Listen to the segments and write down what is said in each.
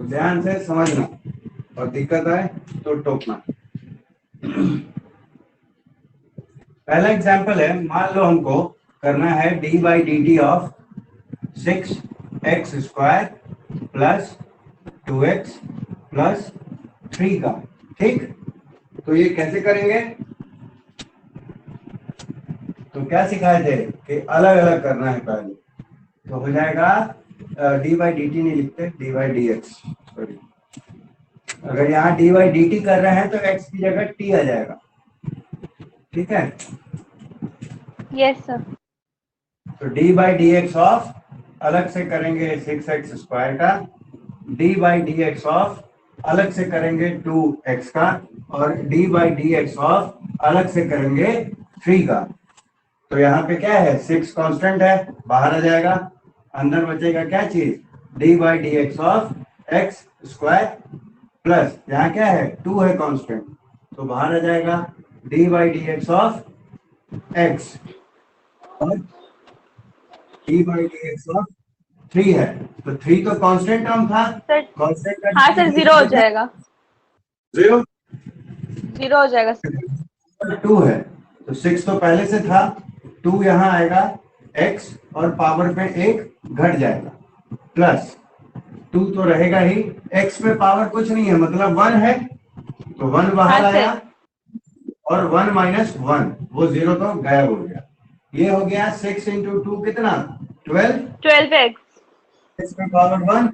तो ध्यान से समझना और दिक्कत आए तो टोकना। पहला एग्जांपल है, मान लो हमको करना है D by d t of 6x² plus 2x plus 3 का। ठीक, तो ये कैसे करेंगे? तो क्या सिखाए थे कि अलग अलग करना है पहले। तो हो जाएगा डी बाई डी टी नहीं लिखते, D by d x. Sorry, अगर यहाँ डी बाई डी टी कर रहे हैं तो एक्स की जगह टी आ जाएगा। ठीक है, यस सर। तो D by d x of अलग से करेंगे 6x² का, D by d x of अलग से करेंगे 2x का, और D by d x of अलग से करेंगे 3 का। तो यहाँ पे क्या है, 6 कांस्टेंट है, बाहर आ जाएगा। अंदर बचेगा क्या चीज, D by d x of x² plus यहाँ क्या है 2 है कांस्टेंट, तो बाहर आ जाएगा D by d x of x और D by d x of 3 है। तो 3 तो कांस्टेंट टर्म था सर। कांस्टेंट का। हाँ सर, 0 हो जाएगा। 0 हो जाएगा सर। 2 है तो 6 तो पहले से था, 2 यहाँ आएगा x और पावर पे 1 घट जाएगा, प्लस 2 तो रहेगा ही, x पे पावर कुछ नहीं है मतलब 1 है, तो 1 बाहर हाँ, आया, और 1 माइनस 1 वो 0 तो गायब हो गया। ये हो गया 6 इंटू 2 कितना, 12x x पे पावर 1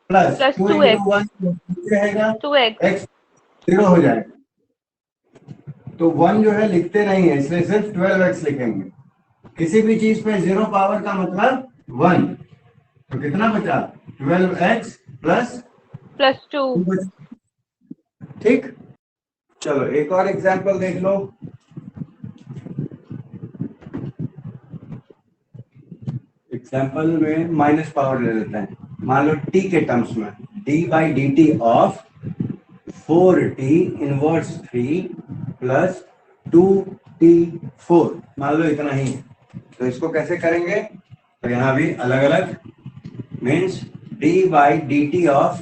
प्लस 2 इंटू 1 रहेगा 2x x 0 हो जाएगा। तो 1 जो है लिखते नहीं है, इसलिए सिर्फ 12x लिखेंगे। किसी भी चीज पे 0 पावर का मतलब 1, तो कितना बचा 12x प्लस 2। ठीक, चलो एक और एग्जांपल देख लो। एग्जांपल में माइनस पावर ले लेते हैं। मान लो t के टर्म्स में d by d t of 4t inverse 3 plus 2t4, मान लो इतना ही। तो इसको कैसे करेंगे, तो यहाँ भी अलग अलग, means d by d t of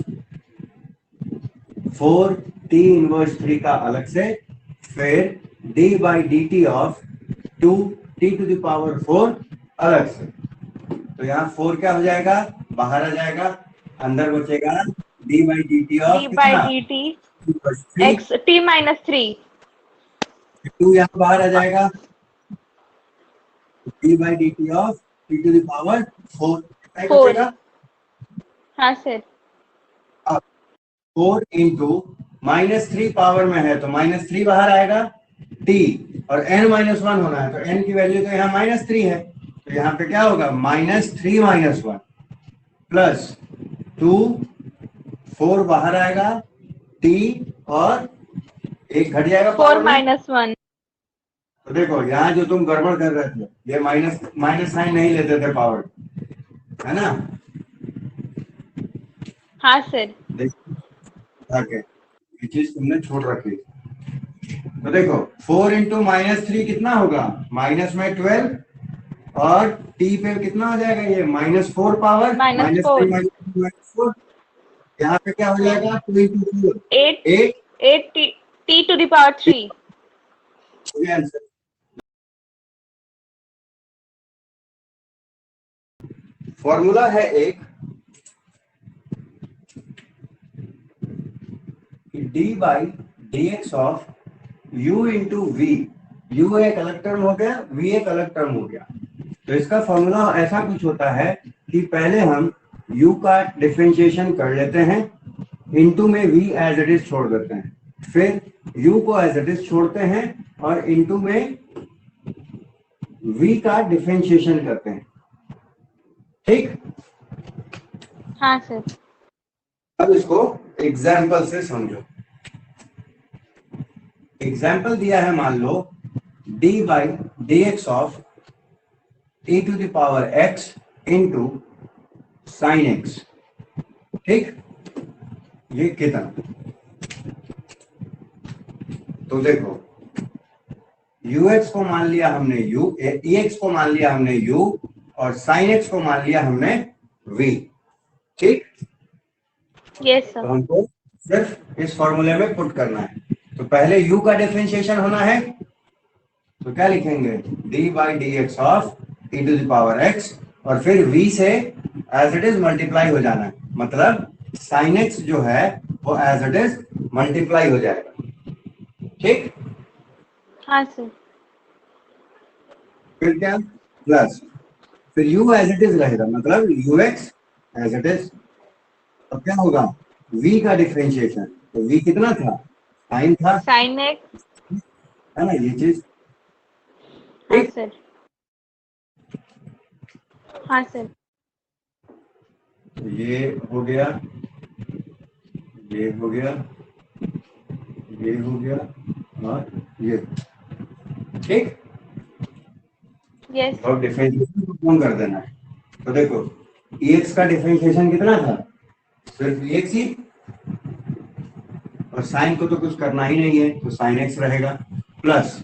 4t inverse 3 का अलग से, फिर d by d t of 2t to the power 4 अलग से। तो यहाँ 4 क्या हो जाएगा, बाहर आ जाएगा, अंदर बचेगा d by d t of d by d t x t minus 3। 2 यहाँ बाहर आ जाएगा, d by d t of t to the power 4 बचेगा। हाँ सर। 4 इंटू -3 पावर में है तो -3 बाहर आएगा, t और n-1 होना है, तो n की वैल्यू तो यहाँ -3 है, तो यहाँ पे क्या होगा -3 - 1 प्लस 2, 4 बाहर आएगा, t और 1 घट जाएगा 4 माइनस 1। तो देखो यहाँ जो तुम गड़बड़ कर रहे थे, ये माइनस साइन नहीं लेते थे पावर, है ना। हाँ सर। देखो ये चीज तुमने छोड़ रखी। तो देखो 4 इंटू -3 कितना होगा, माइनस में 12, और t पे कितना हो जाएगा ये -4 पावर, -4, यहाँ पे क्या हो जाएगा 2 into 4 8 t to the power 3। Answer. Formula है एक, d by d x of u into v, u एक अलग टर्म हो गया, v एक अलग टर्म हो गया। तो इसका फॉर्मूला ऐसा कुछ होता है कि पहले हम u का डिफरेंशिएशन कर लेते हैं, इनटू में v एज इट इज छोड़ देते हैं, फिर u को एज इट इज छोड़ते हैं और इनटू में v का डिफरेंशिएशन करते हैं। ठीक, हाँ सर। अब इसको एग्जाम्पल से समझो। एग्जाम्पल दिया है, मान लो d by d x of e to the power x into sine x। ठीक, ये कितना, तो देखो ux को मान लिया हमने ex को मान लिया हमने u, और sin x को मान लिया हमने v। ठीक, यस तो सर। हमको सिर्फ इस फॉर्मूले में पुट करना है। तो पहले u का डिफरेंशिएशन होना है, तो क्या लिखेंगे, d by d x of e to the power x, और फिर v से एज इट इज मल्टीप्लाई हो जाना है, मतलब साइन x जो है वो एज इट इज मल्टीप्लाई हो जाएगा। ठीक, हाँ सर। फिर क्या, प्लस, फिर u एज इट इज रहेगा, मतलब ux एज इट इज। अब क्या होगा, v का डिफरेंशिएशन, तो v कितना था, साइन था, साइन एक्स। है ना ये चीज। हाँ सर। हाँ सर। तो ये हो गया, ये हो गया, ये हो गया, और ये, ठीक। यस। और डिफरेंशिएशन को कौन कर देना है, तो देखो ex का डिफरेंशिएशन कितना था, सिर्फ ex ही, और साइन को तो कुछ करना ही नहीं है, तो साइन x रहेगा, प्लस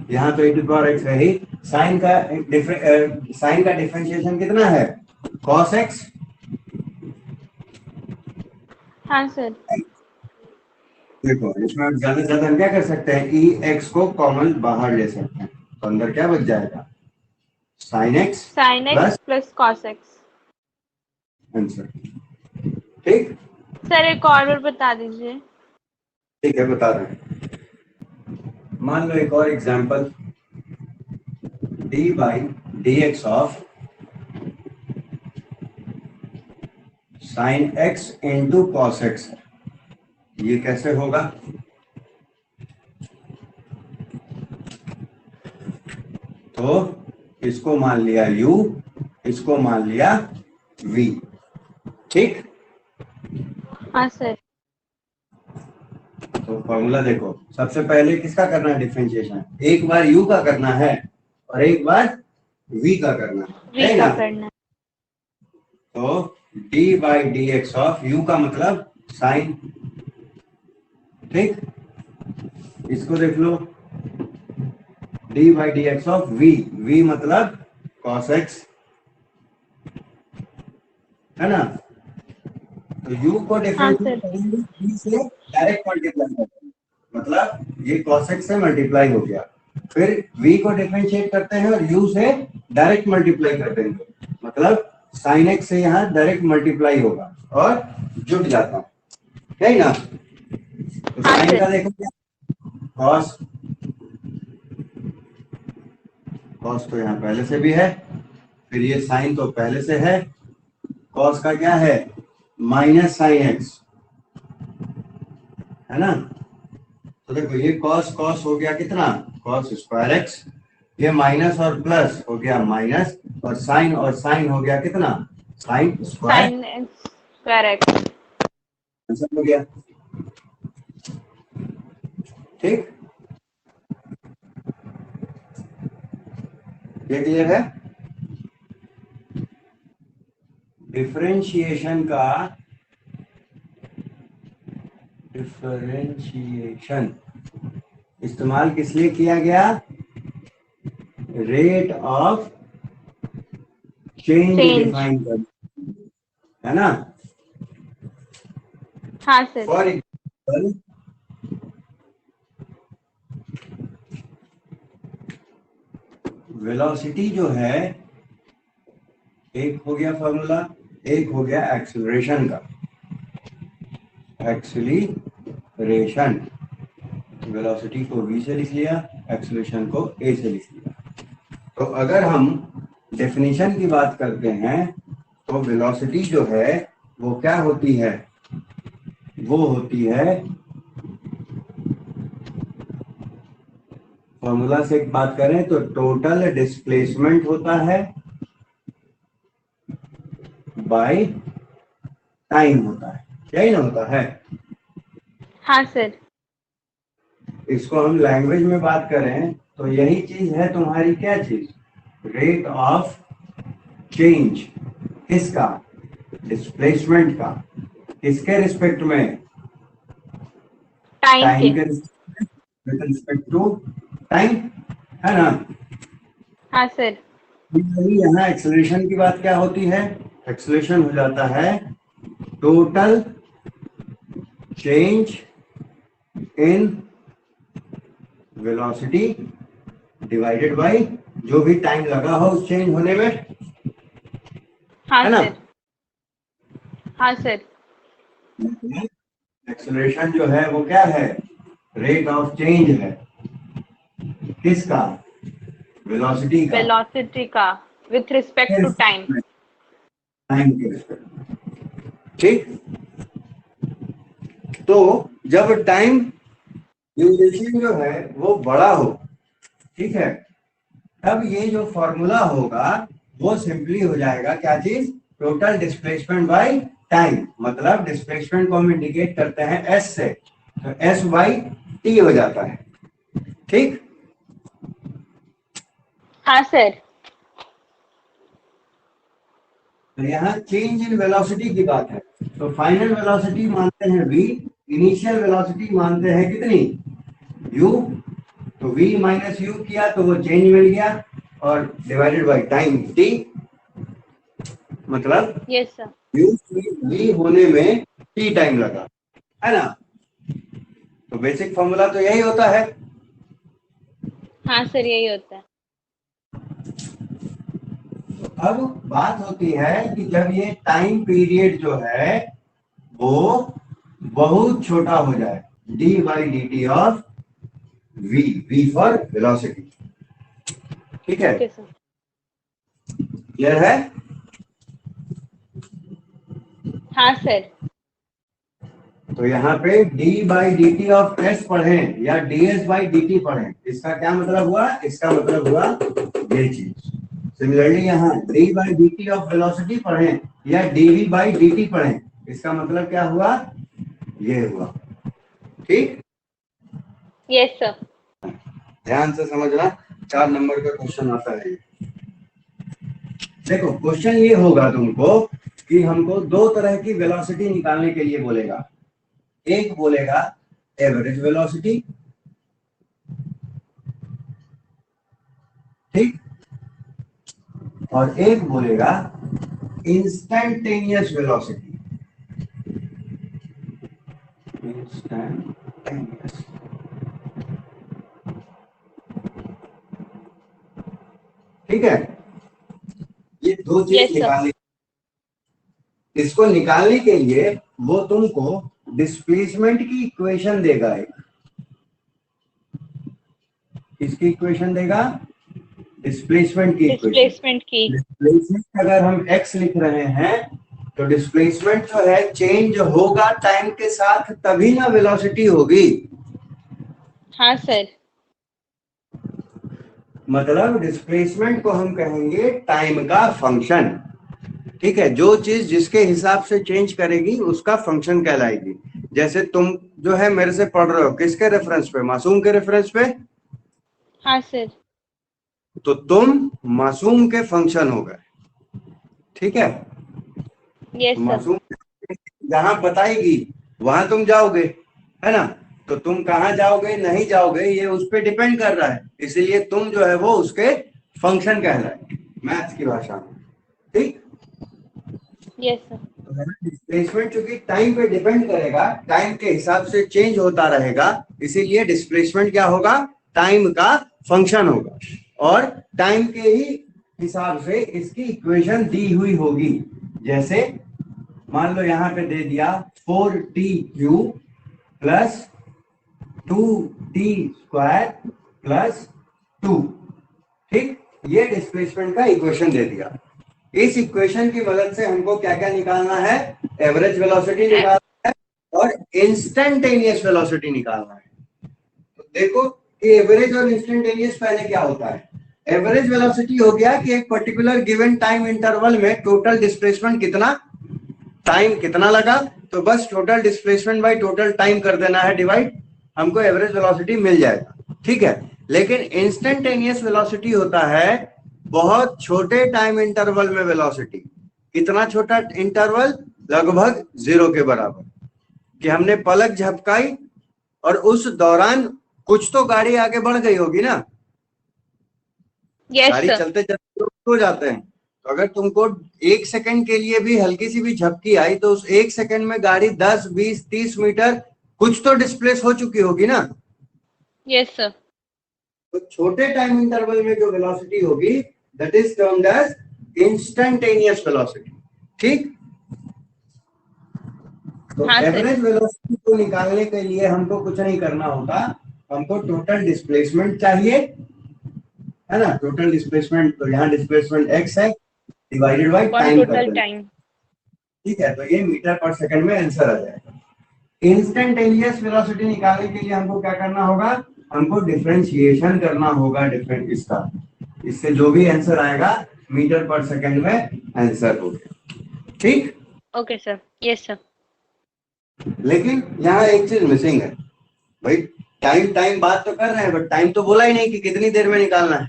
यहाँ तो e टू पावर x है ही, साइन का डिफरेंशिएशन कितना है, cos x। हाँ सर। देखो इसमें ज्यादा से ज्यादा हम क्या कर सकते हैं, ई एक्स को कॉमन बाहर ले सकते हैं, तो अंदर क्या बच जाएगा, sine x sine x plus plus cos x. Answer. ठीक, सर एक और बार बता दीजिए। ठीक है बता रहे हैं। मान लो एक और example, D by d x of sine x into cos x, ये कैसे होगा, तो इसको मान लिया u, इसको मान लिया v। ठीक, हाँ सर। तो फॉर्मूला देखो, सबसे पहले किसका करना है डिफरेंशिएशन, एक बार u का करना है और एक बार v का करना है वी ना। का करना है। तो d by d x of u का मतलब साइन, ठीक, इसको देख लो, d by d x of v मतलब cos x, है ना। तो u को हाँ डिफरेंशिएट सर। करेंगे v से डायरेक्ट मल्टीप्लाई करेंगे, मतलब ये cos x से मल्टीप्लाई हो गया, फिर v को डिफरेंशिएट करते हैं और u से डायरेक्ट मल्टीप्लाई कर देंगे, मतलब sin x से यहाँ डायरेक्ट मल्टीप्लाई होगा और जुड़ जाता है ना। तो हाँ साइन सर। का देखो क्या, cos, cos तो यहाँ पहले से भी है, फिर ये साइन तो पहले से है, cos का क्या है, माइनस साइन एक्स, है ना। तो देखो ये cos cos हो गया कितना, cos स्क्वायर एक्स, ये माइनस और प्लस हो गया माइनस, और साइन हो गया कितना, sine square, sine x square x. Answer हो गया। ठीक, ये क्लियर है। डिफरेंशिएशन इस्तेमाल किस लिए किया गया, rate of change change. Define कर, है ना। हाँ सर। फॉर एग्जाम्पल वेलोसिटी जो है, एक हो गया फॉर्मूला, एक हो गया एक्सेलरेशन का, एक्सीलरेशन, वेलोसिटी को v से लिख लिया, एक्सेलरेशन को a से लिख लिया। तो अगर हम डेफिनेशन की बात करते हैं, तो वेलोसिटी जो है वो क्या होती है, वो होती है, फॉर्मूला से एक बात करें तो टोटल डिस्प्लेसमेंट होता है बाय टाइम होता है, यही ना होता है। हाँ सर। इसको हम लैंग्वेज में बात करें तो यही चीज है तुम्हारी क्या चीज, रेट ऑफ चेंज, किसका, डिस्प्लेसमेंट का, किसके रिस्पेक्ट में, टाइम टाइम के। के विद रिस्पेक्ट टू टाइम, है ना। हाँ सर। यहाँ एक्सेलरेशन की बात क्या होती है, एक्सेलरेशन हो जाता है total change in velocity divided by जो भी टाइम लगा हो उस चेंज होने में, हाँ है ना। सर, हाँ सर, एक्सेलरेशन जो है वो क्या है, रेट ऑफ चेंज है, किसका, वेलोसिटी का, वेलोसिटी का with respect to time. Time के रिस्पेक्ट। ठीक, तो जब टाइम ड्यूरेशन जो है वो बड़ा हो, ठीक है, तब ये जो फॉर्मूला होगा वो सिंपली हो जाएगा क्या चीज, टोटल डिस्प्लेसमेंट बाय टाइम। मतलब डिस्प्लेसमेंट को हम इंडिकेट करते हैं एस से, तो एस बाई टी हो जाता है। ठीक, हाँ सर, तो यहाँ चेंज इन वेलोसिटी की बात है, तो फाइनल वेलोसिटी मानते हैं v, इनिशियल वेलोसिटी मानते हैं कितनी, u, तो v माइनस u किया तो वो चेंज मिल गया, और डिवाइडेड बाय टाइम t, मतलब यस सर, u v होने में t टाइम लगा, है ना। तो बेसिक फॉर्मूला तो यही होता है। हाँ सर, यही होता है। अब बात होती है कि जब ये टाइम पीरियड जो है वो बहुत छोटा हो जाए, d by d t of v, v for velocity, ठीक है, ओके सर, क्लियर है। हाँ सर, तो यहाँ पे d by d t of S पढ़ें या ds बाई डी टी पढ़ें, इसका क्या मतलब हुआ, इसका मतलब हुआ ये चीज। सिमिलरली यहाँ d by d t of velocity पढ़ें या dv बाई डी टी पढ़ें, इसका मतलब क्या हुआ, ये हुआ। ठीक, यस सर, ध्यान से समझना, 4 नंबर का क्वेश्चन आता है। देखो क्वेश्चन ये होगा तुमको कि हमको 2 तरह की वेलोसिटी निकालने के लिए बोलेगा, एक बोलेगा एवरेज वेलोसिटी, ठीक, और एक बोलेगा इंस्टैन्टेनियस वेलोसिटी, इंस्टैन्टेनियस। ठीक है, ये 2 चीज यस सर, निकालनी, इसको निकालने के लिए वो तुमको डिस्प्लेसमेंट की इक्वेशन देगा, एक किसकी इक्वेशन देगा, डिस्प्लेसमेंट की इक्वेशन। डिस्प्लेसमेंट की। डिस्प्लेसमेंट अगर हम x लिख रहे हैं तो डिस्प्लेसमेंट जो है चेंज होगा टाइम के साथ, तभी ना वेलोसिटी होगी। हाँ सर, मतलब डिस्प्लेसमेंट को हम कहेंगे टाइम का फंक्शन, ठीक है, जो चीज जिसके हिसाब से चेंज करेगी उसका फंक्शन कहलाएगी। जैसे तुम जो है मेरे से पढ़ रहे हो किसके रेफरेंस पे, मासूम के रेफरेंस पे, हाँ सर, तो तुम मासूम के फंक्शन हो गए, ठीक है। यस सर, मासूम जहां बताएगी वहां तुम जाओगे, है ना, तो तुम कहाँ जाओगे नहीं जाओगे ये उस पर डिपेंड कर रहा है, इसीलिए तुम जो है वो उसके फंक्शन कहलाए मैथ्स की भाषा में। ठीक, यस सर, डिस्प्लेसमेंट चूंकि टाइम पे डिपेंड करेगा, टाइम के हिसाब से चेंज होता रहेगा, इसीलिए डिस्प्लेसमेंट क्या होगा, टाइम का फंक्शन होगा, और टाइम के ही हिसाब से इसकी इक्वेशन दी हुई होगी। जैसे मान लो यहाँ पे दे दिया 4t³ प्लस 2t² प्लस 2, ठीक, ये डिस्प्लेसमेंट का इक्वेशन दे दिया। इस इक्वेशन की मदद से हमको क्या क्या निकालना है, एवरेज वेलोसिटी निकालना है और इंस्टेंटेनियस वेलोसिटी निकालना है। तो देखो कि एवरेज और इंस्टेंटेनियस पहले क्या होता है, एवरेज वेलोसिटी हो गया कि एक पर्टिकुलर गिवन टाइम इंटरवल में टोटल डिस्प्लेसमेंट कितना, टाइम कितना लगा, तो बस total displacement by total time कर देना है डिवाइड, हमको एवरेज वेलोसिटी मिल जाएगा, ठीक है। लेकिन इंस्टेंटेनियस वेलोसिटी होता है बहुत छोटे टाइम इंटरवल में वेलोसिटी, कितना छोटा इंटरवल, लगभग 0 के बराबर, कि हमने पलक झपकाई और उस दौरान कुछ तो गाड़ी आगे बढ़ गई होगी ना, यस गाड़ी सर, चलते चलते हो जाते हैं, तो अगर तुमको 1 सेकंड के लिए भी हल्की सी भी झपकी आई तो उस 1 सेकंड में गाड़ी 10, 20, 30 मीटर कुछ तो डिस्प्लेस हो चुकी होगी ना। Yes sir. तो छोटे टाइम इंटरवल में जो वेलोसिटी होगी that is termed as instantaneous velocity. ठीक, तो हाँ सर। एवरेज वेलोसिटी को निकालने के लिए हमको कुछ नहीं करना होगा, हमको टोटल डिस्प्लेसमेंट चाहिए, है ना। टोटल डिस्प्लेसमेंट, तो यहाँ डिस्प्लेसमेंट x है डिवाइडेड बाय टाइम कर टोटल देना। टाइम। ठीक है, तो ये मीटर पर सेकंड में आंसर आ जाएगा। इंस्टेंटेनियस वेलोसिटी निकालने के लिए हमको क्या करना होगा, हमको डिफरेंशिएशन करना होगा डिफरेंट इसका, इससे जो भी आंसर आएगा मीटर पर सेकंड में आंसर होगा। ठीक, ओके सर। Yes sir. लेकिन यहाँ एक चीज मिसिंग है भाई, टाइम बात तो कर रहे हैं बट टाइम तो बोला ही नहीं कि कितनी देर में निकालना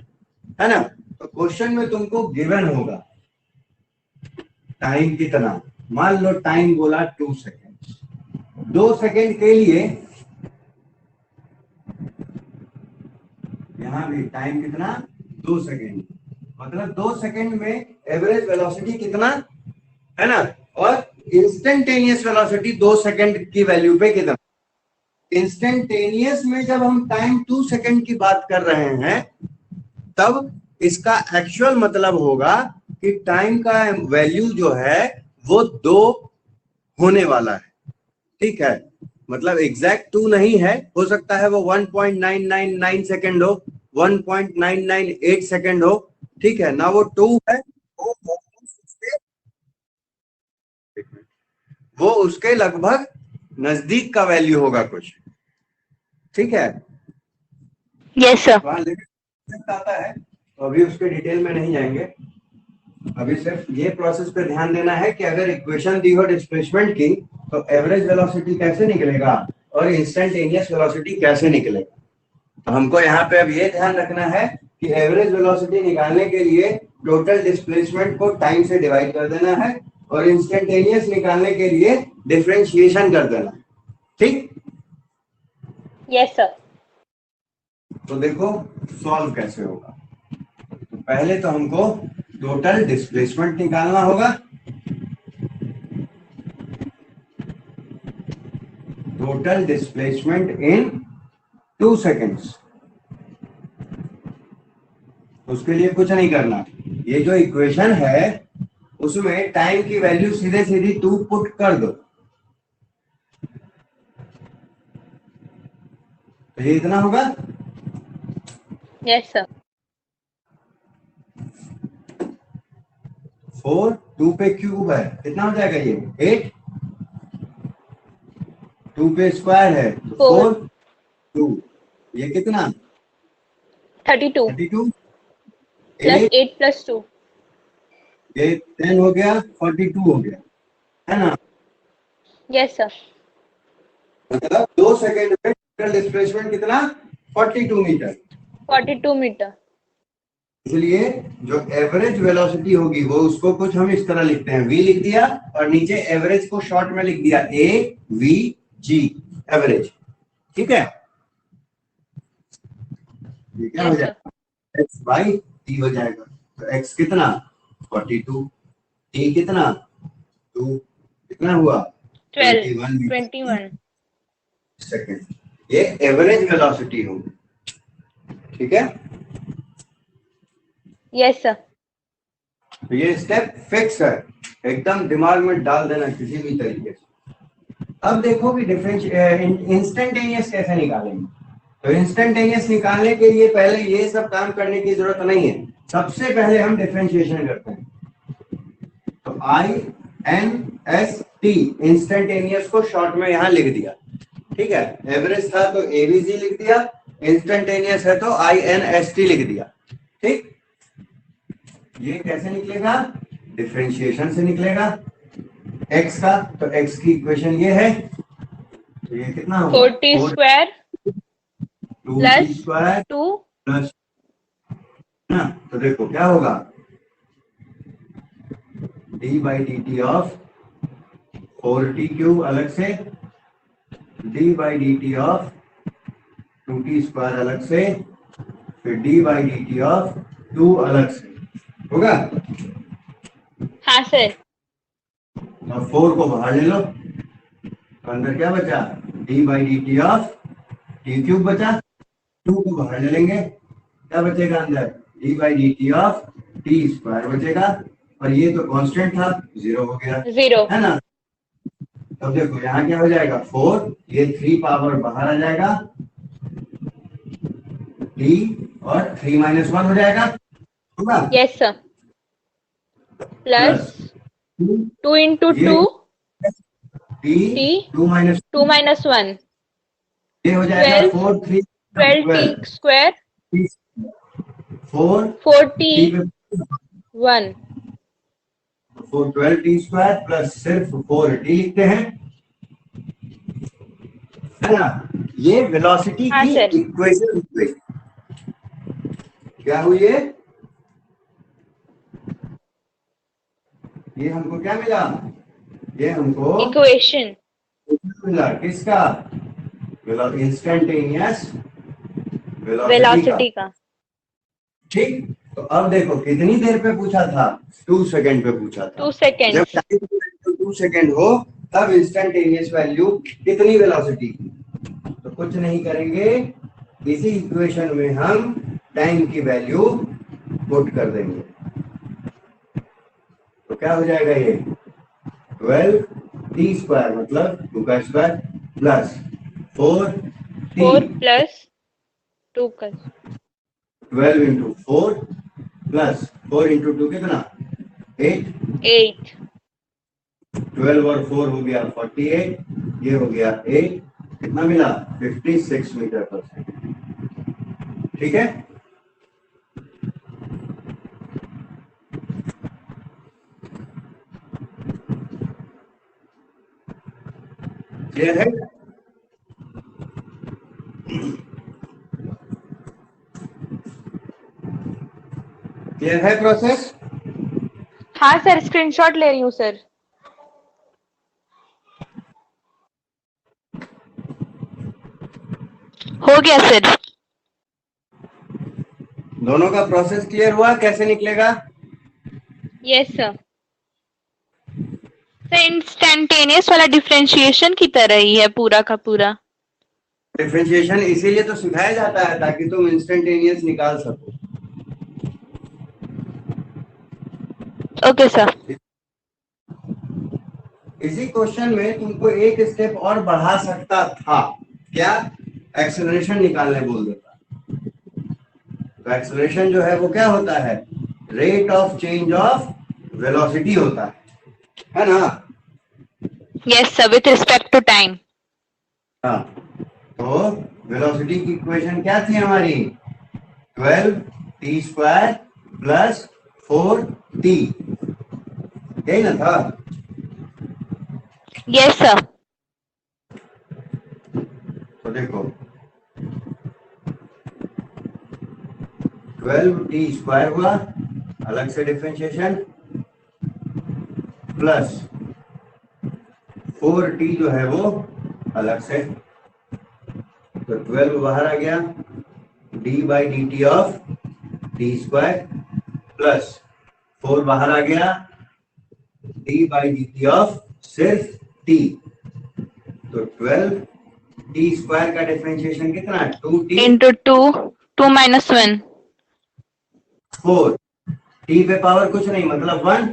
है ना। तो क्वेश्चन में तुमको गिवन होगा टाइम कितना, मान लो टाइम बोला 2 सेकेंड, 2 सेकेंड के लिए यहां भी टाइम कितना 2 सेकेंड, मतलब 2 सेकेंड में एवरेज वेलोसिटी कितना है ना, और इंस्टेंटेनियस वेलोसिटी 2 सेकेंड की वैल्यू पे कितना। इंस्टेंटेनियस में जब हम टाइम 2 सेकेंड की बात कर रहे हैं तब इसका एक्चुअल मतलब होगा कि टाइम का वैल्यू जो है वो 2 होने वाला है। ठीक है, मतलब एग्जैक्ट 2 नहीं है, हो सकता है वो 1.999 सेकेंड हो, 1.998 सेकेंड हो। ठीक है ना, वो 2 है, वो उसके लगभग नजदीक का वैल्यू होगा कुछ। ठीक है, यस सर। वहां लिमिट आता है, तो अभी उसके डिटेल में नहीं जाएंगे। अभी सिर्फ ये प्रोसेस पे ध्यान देना है कि अगर इक्वेशन दी हो डिस्प्लेसमेंट की तो एवरेज वेलोसिटी कैसे निकलेगा और इंस्टेंटेनियस वेलोसिटी कैसे निकलेगा। तो हमको यहाँ पे अब ये ध्यान रखना है कि एवरेज वेलोसिटी निकालने के लिए टोटल डिस्प्लेसमेंट को टाइम से डिवाइड कर देना है और इंस्टेंटेनियस निकालने के लिए डिफरेंशिएशन कर देना है। ठीक, यस सर। तो देखो सॉल्व कैसे होगा। तो पहले तो हमको टोटल डिस्प्लेसमेंट निकालना होगा, टोटल डिस्प्लेसमेंट इन 2 सेकेंड्स। उसके लिए कुछ नहीं करना, ये जो इक्वेशन है उसमें टाइम की वैल्यू सीधे सीधी 2 पुट कर दो, तो ये इतना होगा। Yes sir. 4, 2 पे क्यूब है, कितना हो जाएगा ये 8, 2 पे स्क्वायर है तो 4, 2, ये कितना 32 32 प्लस 8, 8 प्लस 2, ये 10 हो गया, 42 हो गया, है ना। Yes sir. मतलब 2 सेकेंड में टोटल डिस्प्लेसमेंट कितना 42 मीटर। 42 मीटर। इसलिए जो एवरेज वेलोसिटी होगी वो उसको कुछ हम इस तरह लिखते हैं, v लिख दिया और नीचे एवरेज को शॉर्ट में लिख दिया a v g एवरेज। ठीक है, ये क्या हो जाएगा x बाई t हो जाएगा। तो x कितना 42, t कितना 2, कितना हुआ 21 सेकेंड। ये एवरेज वेलोसिटी होगी। ठीक है, यस सर। तो ये स्टेप फिक्स है, एकदम दिमाग में डाल देना किसी भी तरीके से। अब देखो कि इंस्टेंटेनियस कैसे निकालेंगे। तो इंस्टेंटेनियस निकालने के लिए पहले ये सब काम करने की जरूरत नहीं है, सबसे पहले हम डिफरेंशिएशन करते हैं। तो INST इंस्टेंटेनियस को शॉर्ट में यहां लिख दिया। ठीक है, एवरेज था तो AVG लिख दिया, इंस्टेंटेनियस है तो INST लिख दिया। ठीक, ये कैसे निकलेगा, डिफरेंशिएशन से निकलेगा x का। तो x की इक्वेशन ये है, तो ये कितना होगा 40 स्क्वायर 2t स्क्वायर 2 प्लस ना। तो देखो क्या होगा d by d t of 4t cube अलग से, d by d t of 2t square अलग से, फिर d by d t of 2 अलग से होगा। हाँ सर। और 4 को बाहर ले लो, तो अंदर क्या बचा, D by d t of T cube बचा। 2 को बाहर ले लेंगे, क्या बचेगा अंदर, D by d t of T square बचेगा, और ये तो कांस्टेंट था, 0 हो गया, 0। है ना। तो देखो यहाँ क्या हो जाएगा 4, ये 3 पावर बाहर आ जाएगा, टी और 3 - 1 हो जाएगा, होगा। Yes sir. प्लस 2 इंटू ये 2 टी टी 2 - 2 माइनस 1 ये हो जाएगा 12 4 3 12 T 12 square 4 4 T T 1। 4 12 T square plus सिर्फ 4 टी लिखते हैं, है ना। ये वेलोसिटी हाँ की सर। इक्वेशन क्या हुई है, ये हमको क्या मिला, ये हमको इक्वेशन मिला किसका, इंस्टेंटेनियस वेलोसिटी का। ठीक। तो अब देखो कितनी देर पे पूछा था, 2 सेकंड पे पूछा था। 2 सेकेंड। जब टाइम 2 सेकंड हो तब इंस्टेंटेनियस वैल्यू कितनी वेलोसिटी की, तो कुछ नहीं करेंगे, इसी इक्वेशन में हम टाइम की वैल्यू पुट कर देंगे। तो क्या हो जाएगा ये 12 टी स्क्वायर मतलब 2 का स्क्वायर प्लस 4 प्लस 2 का 12 इंटू 4 प्लस 4 इंटू 2 कितना 8 12 और 4 हो गया 48, ये हो गया 8, कितना मिला 56 मीटर पर सेकेंड। ठीक है, क्लियर है। क्लियर है प्रोसेस। हाँ सर, स्क्रीनशॉट ले रही हूँ सर। हो गया सर। दोनों का प्रोसेस क्लियर हुआ, कैसे निकलेगा। Yes sir. इंस्टेंटेनियस वाला डिफरेंशिएशन की तरह ही है पूरा का पूरा। डिफरेंशिएशन इसीलिए तो सिखाया जाता है ताकि तुम इंस्टेंटेनियस निकाल सको। Okay sir. इसी क्वेश्चन में तुमको एक स्टेप और बढ़ा सकता था, क्या, एक्सेलरेशन निकालने बोल देता। तो एक्सेलरेशन जो है वो क्या होता है, rate of change of velocity होता है ना। Yes sir, with respect to time. हाँ, तो वेलोसिटी की इक्वेशन क्या थी हमारी, 12 टी स्क्वायर प्लस 4 टी, यही ना था। Yes sir. तो देखो 12 टी स्क्वायर हुआ, अलग से डिफरेंशिएशन, प्लस 4 टी जो है वो अलग से, तो 12 बाहर आ गया, D by d t of T square plus 4 बाहर आ गया, D by d t of सिर्फ टी। तो 12 टी स्क्वायर का डिफरेंशिएशन कितना, 2t इंटू 2 माइनस 1 4, टी पे पावर कुछ नहीं मतलब 1,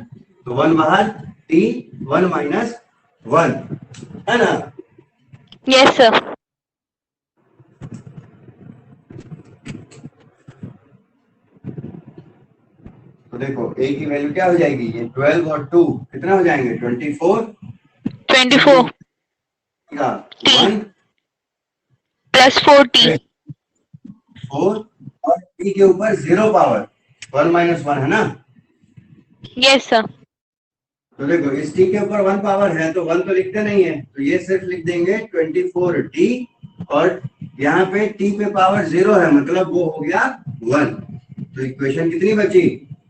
तो 1 बाहर, टी 1 माइनस 1, है ना। Yes sir. तो देखो a की वैल्यू क्या हो जाएगी, ये 12 और 2 कितना हो जाएंगे 24 का 1 प्लस 4t 4 और t के ऊपर 0 पावर 1 माइनस 1 है ना। Yes sir. तो देखो इस t के ऊपर 1 पावर है तो 1 तो लिखते नहीं है, तो ये सिर्फ लिख देंगे 24t, और यहाँ पे t पे पावर 0 है मतलब वो हो गया 1। तो इक्वेशन कितनी बची,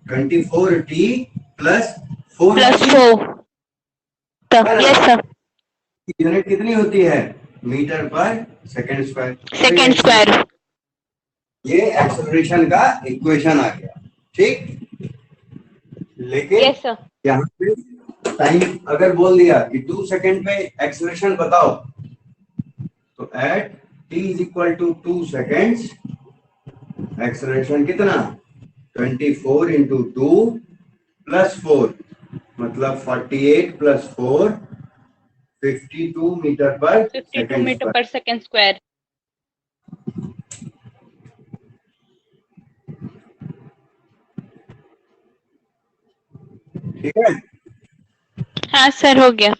24t plus 4। Yes sir. Unit कितनी होती है, मीटर पर सेकंड स्क्वायर। ये एक्सेलरेशन का इक्वेशन आ गया, ठीक। लेकिन यस सर। यहाँ पे टाइम अगर बोल दिया कि 2 सेकंड पे एक्सेलरेशन बताओ, तो at t is equal to 2 seconds acceleration कितना 24 इंटू 2 प्लस 4 मतलब 48 प्लस 4 52 मीटर पर 52 सेकेंड मीटर पर। पर सेकंड स्क्वायर। ठीक है, हाँ सर, हो गया।